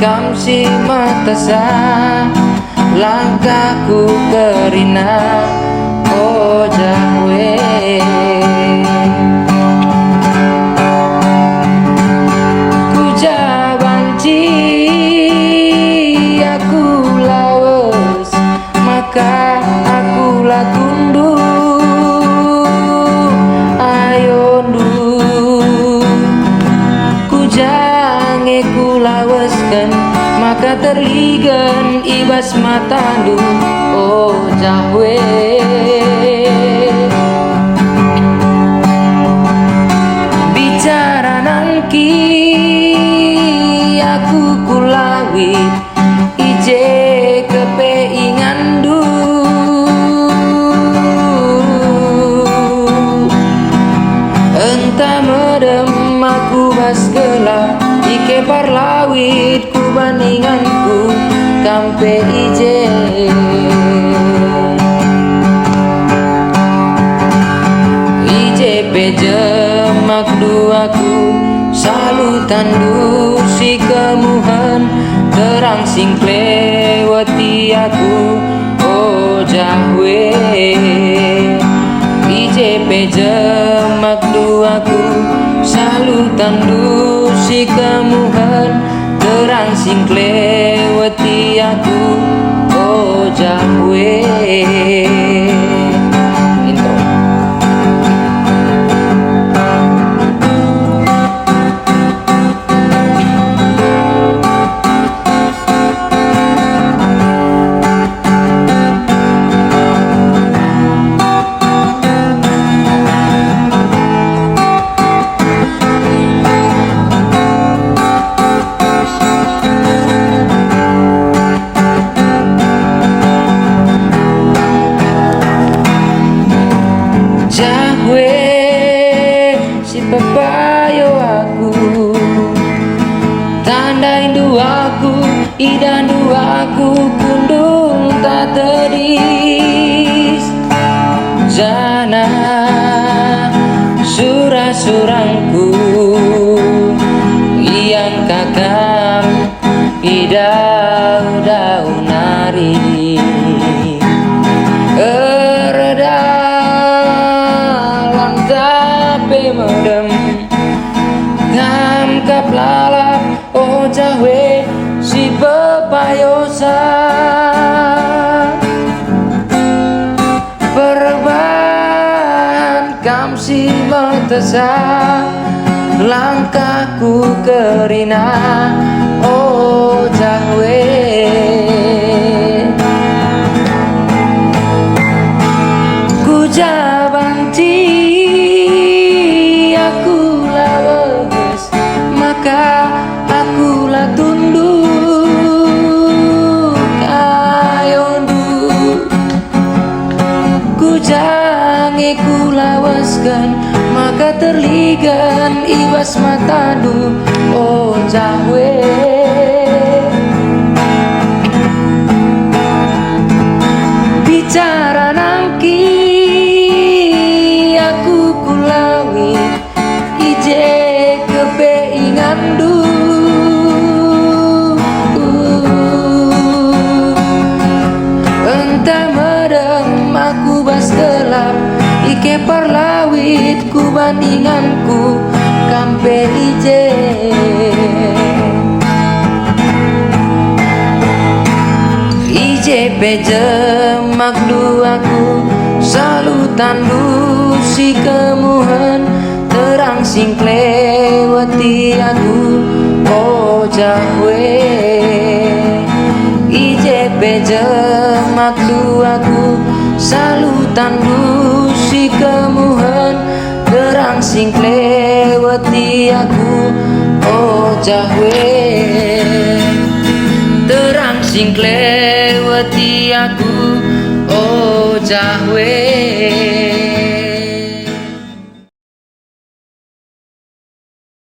kam si matasa langkahku kerina oh jahwe ku jabanci aku lawas maka aku lah tunduk ayo ndu ku jange ku lawaskan maka terligan ibas matandu oh jahwe bicara nangki aku kulawit ije kepeingandu entah medem aku bas gelap ike parlawit ku bandinganku kampe ije ije pejemak duaku salutan du si kemuhan terang sing klewati aku oh jahwe ije pejemak duaku salutan du si kemuhan terang sing klewati aku oh jahwe intro. Jahwe si papayo aku tanda indu aku idandu aku kundung tak tedis jana surang-surangku yang kakam idau-dau nari medem ngam kaplalap oh jahwe si pepayosa perban kam si matasa langkahku kerina oh jahwe ku jabanti maka akulah tunduk ayondu ku jange ku lawaskan maka terligan ibas matadu oh jahwe bicara nangki aku kulawit ije kepeingandu entah medem aku bas gelap ike parlawit ku bandinganku kampe ije ije pejemak duaku salutan du si kemuhan terang sing klewati aku oh jahwe ije pejemak duaku salutan du si kemuhan terang sing klewati aku oh jahwe terang sing klewati aku oh jahwe